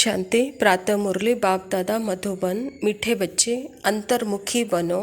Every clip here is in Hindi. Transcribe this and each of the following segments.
शांति। प्रातः मुरली। बाप दादा मधुबन। मीठे बच्चे, अंतर्मुखी बनो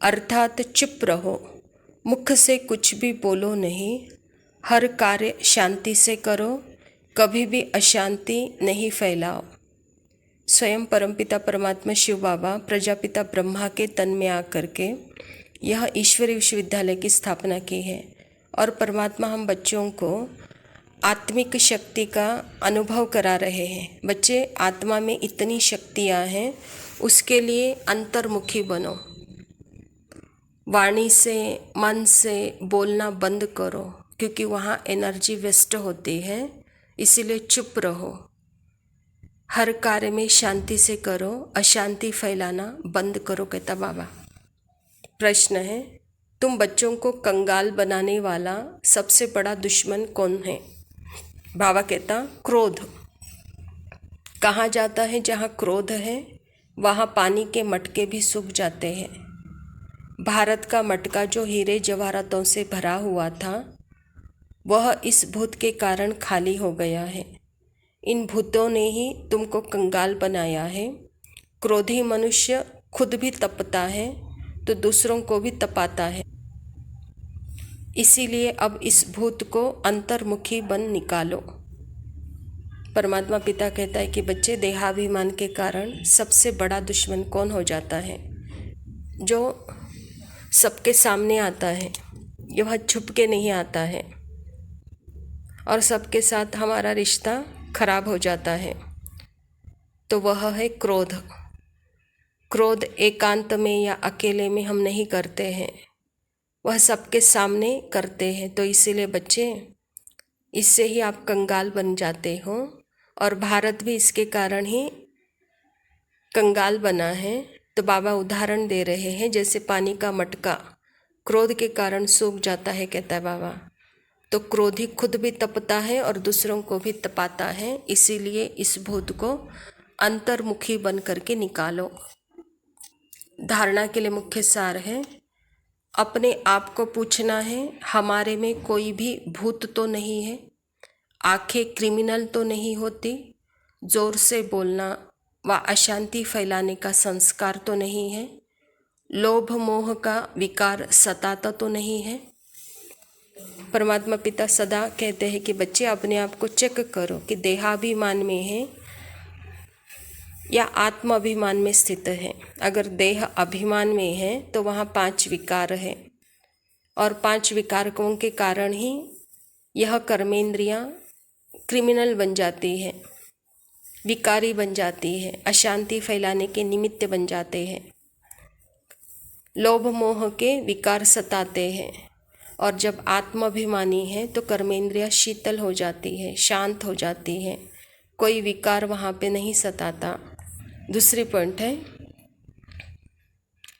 अर्थात चुप रहो, मुख से कुछ भी बोलो नहीं, हर कार्य शांति से करो, कभी भी अशांति नहीं फैलाओ। स्वयं परमपिता परमात्मा शिव बाबा प्रजापिता ब्रह्मा के तन में आकर के यह ईश्वरीय विश्वविद्यालय की स्थापना की है और परमात्मा हम बच्चों को आत्मिक शक्ति का अनुभव करा रहे हैं। बच्चे, आत्मा में इतनी शक्तियाँ हैं, उसके लिए अंतर्मुखी बनो। वाणी से, मन से बोलना बंद करो, क्योंकि वहाँ एनर्जी वेस्ट होती है। इसीलिए चुप रहो, हर कार्य में शांति से करो, अशांति फैलाना बंद करो, कहता बाबा। प्रश्न है, तुम बच्चों को कंगाल बनाने वाला सबसे बड़ा दुश्मन कौन है? बाबा कहता, क्रोध। कहाँ जाता है जहाँ क्रोध है, वहाँ पानी के मटके भी सूख जाते हैं। भारत का मटका जो हीरे जवाहरातों से भरा हुआ था, वह इस भूत के कारण खाली हो गया है। इन भूतों ने ही तुमको कंगाल बनाया है। क्रोधी मनुष्य खुद भी तपता है तो दूसरों को भी तपाता है। इसीलिए अब इस भूत को अंतर्मुखी बन निकालो। परमात्मा पिता कहता है कि बच्चे, देहाभिमान के कारण सबसे बड़ा दुश्मन कौन हो जाता है? जो सबके सामने आता है, यह छुप के नहीं आता है और सबके साथ हमारा रिश्ता खराब हो जाता है, तो वह है क्रोध। क्रोध एकांत में या अकेले में हम नहीं करते हैं, वह सबके सामने करते हैं। तो इसीलिए बच्चे, इससे ही आप कंगाल बन जाते हो और भारत भी इसके कारण ही कंगाल बना है। तो बाबा उदाहरण दे रहे हैं, जैसे पानी का मटका क्रोध के कारण सूख जाता है, कहता है बाबा, तो क्रोधी खुद भी तपता है और दूसरों को भी तपाता है। इसीलिए इस भूत को अंतर्मुखी बन करके निकालो। धारणा के लिए मुख्य सार है, अपने आप को पूछना है, हमारे में कोई भी भूत तो नहीं है, आंखें क्रिमिनल तो नहीं होती, जोर से बोलना व अशांति फैलाने का संस्कार तो नहीं है, लोभ मोह का विकार सताता तो नहीं है। परमात्मा पिता सदा कहते हैं कि बच्चे, अपने आप को चेक करो कि देहाभिमान में है या आत्म अभिमान में स्थित है। अगर देह अभिमान में है तो वहाँ 5 विकार है और 5 विकारकों के कारण ही यह कर्मेंद्रियाँ क्रिमिनल बन जाती है, विकारी बन जाती है, अशांति फैलाने के निमित्त बन जाते हैं। लोभ मोह के विकार सताते हैं और जब आत्माभिमानी है तो कर्मेंद्रियाँ शीतल हो जाती है, शांत हो जाती है, कोई विकार वहाँ पे नहीं सताता। दूसरी पॉइंट है,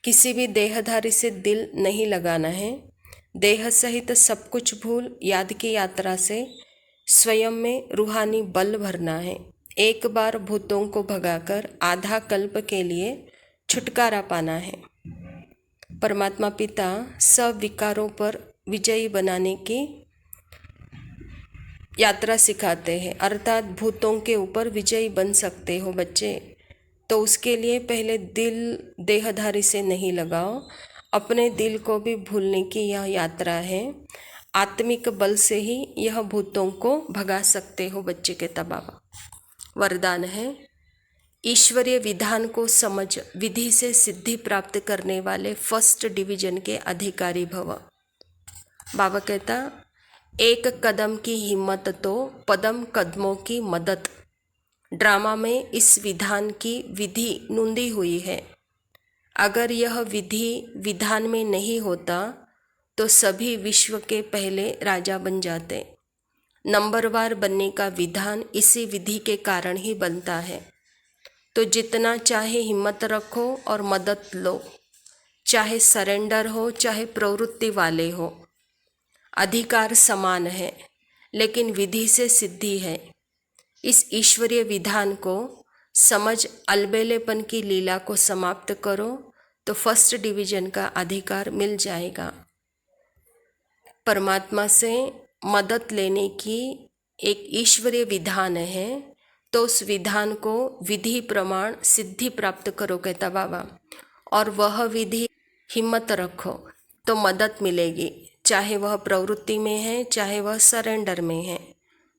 किसी भी देहधारी से दिल नहीं लगाना है। देह सहित सब कुछ भूल याद की यात्रा से स्वयं में रूहानी बल भरना है। एक बार भूतों को भगाकर आधा कल्प के लिए छुटकारा पाना है। परमात्मा पिता सब विकारों पर विजयी बनाने की यात्रा सिखाते हैं, अर्थात भूतों के ऊपर विजयी बन सकते हो बच्चे। तो उसके लिए पहले दिल देहधारी से नहीं लगाओ, अपने दिल को भी भूलने की यह यात्रा है। आत्मिक बल से ही यह भूतों को भगा सकते हो बच्चे के बाबा। वरदान है, ईश्वरीय विधान को समझ विधि से सिद्धि प्राप्त करने वाले फर्स्ट डिवीजन के अधिकारी भव। बाबा कहता, एक कदम की हिम्मत तो पदम कदमों की मदद। ड्रामा में इस विधान की विधि नूंदी हुई है। अगर यह विधि विधान में नहीं होता तो सभी विश्व के पहले राजा बन जाते। नंबरवार बनने का विधान इसी विधि के कारण ही बनता है। तो जितना चाहे हिम्मत रखो और मदद लो, चाहे सरेंडर हो चाहे प्रवृत्ति वाले हो, अधिकार समान है, लेकिन विधि से सिद्धि है। इस ईश्वरीय विधान को समझ अलबेलेपन की लीला को समाप्त करो तो फर्स्ट डिवीजन का अधिकार मिल जाएगा। परमात्मा से मदद लेने की एक ईश्वरीय विधान है, तो उस विधान को विधि प्रमाण सिद्धि प्राप्त करो कहता बाबा, और वह विधि हिम्मत रखो तो मदद मिलेगी, चाहे वह प्रवृत्ति में है चाहे वह सरेंडर में है।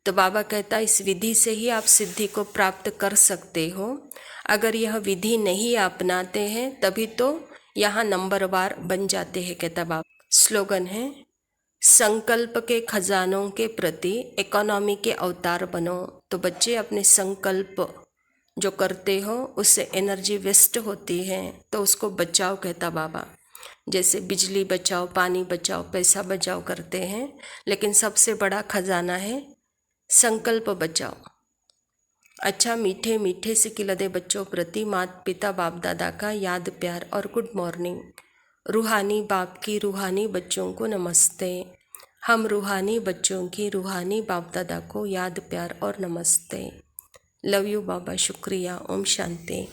तो बाबा कहता इस विधि से ही आप सिद्धि को प्राप्त कर सकते हो। अगर यह विधि नहीं अपनाते हैं तभी तो यहाँ नंबरवार बन जाते हैं कहता बाबा। स्लोगन है, संकल्प के खजानों के प्रति इकोनॉमी के अवतार बनो। तो बच्चे अपने संकल्प जो करते हो उससे एनर्जी वेस्ट होती है, तो उसको बचाओ कहता बाबा। जैसे बिजली बचाओ, पानी बचाओ, पैसा बचाओ करते हैं, लेकिन सबसे बड़ा खजाना है संकल्प बचाओ। अच्छा, मीठे मीठे से खिलते बच्चों प्रति माता पिता बाप दादा का याद प्यार और गुड मॉर्निंग। रूहानी बाप की रूहानी बच्चों को नमस्ते। हम रूहानी बच्चों की रूहानी बाप दादा को याद प्यार और नमस्ते। लव यू बाबा, शुक्रिया। ओम शांति।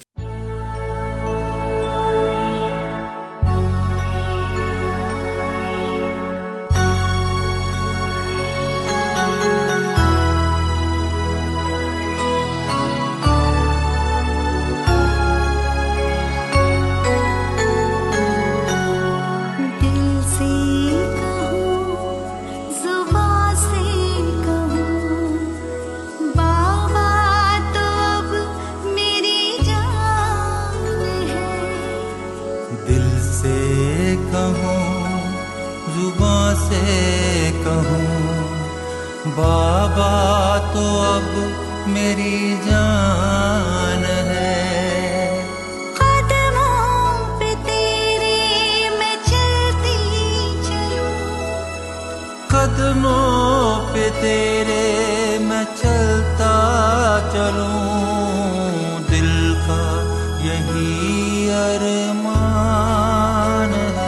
जुबां से कहूँ बाबा तो अब मेरी जान है। कदमों पे तेरे मैं चलती चलूं, कदमों पे तेरे मैं चलता चलूं, दिल का यही अरमान है।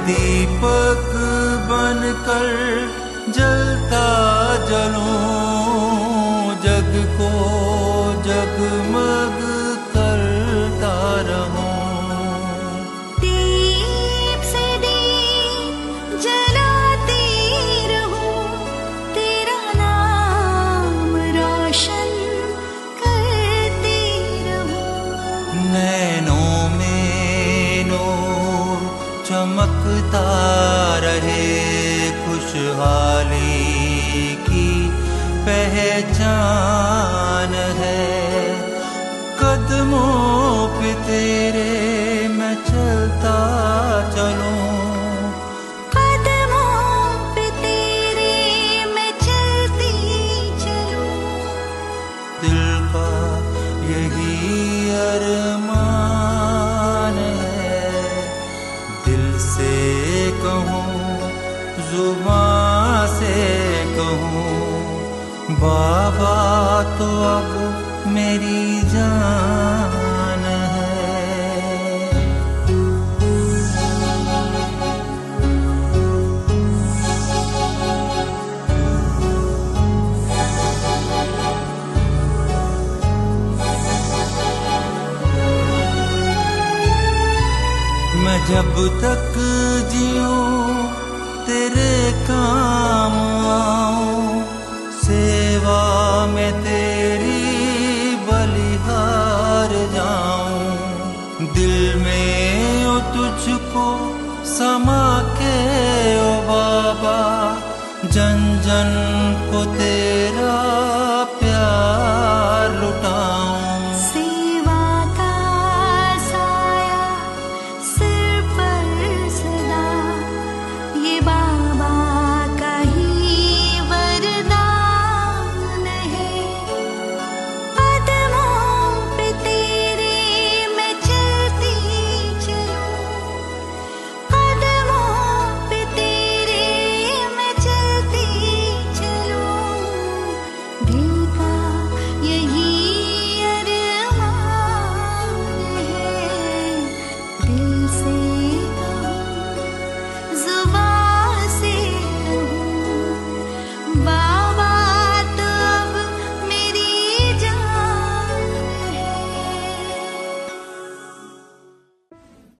दीपक बनकर जलता जलूं, जग को जगमग करता रहूं। दीप से दीप जलाती रहूं, तेरा नाम रोशन करती रहूं। नैनों में नूर चमकता रहे, खुशहाली की पहचान है। कदमों पे तेरे मैं चलता चलूं, कदमों पे तेरे मैं चलती चलूं, दिल का यही अरमान है। दिल से कहूँ जुबां से कहूँ बाबा तो अब मेरी जान है। मैं जब तक जीऊँ तेरे काम आऊं, सेवा में तेरी बलिहार जाऊं। दिल में ओ तुझको समा के ओ बाबा, जन जन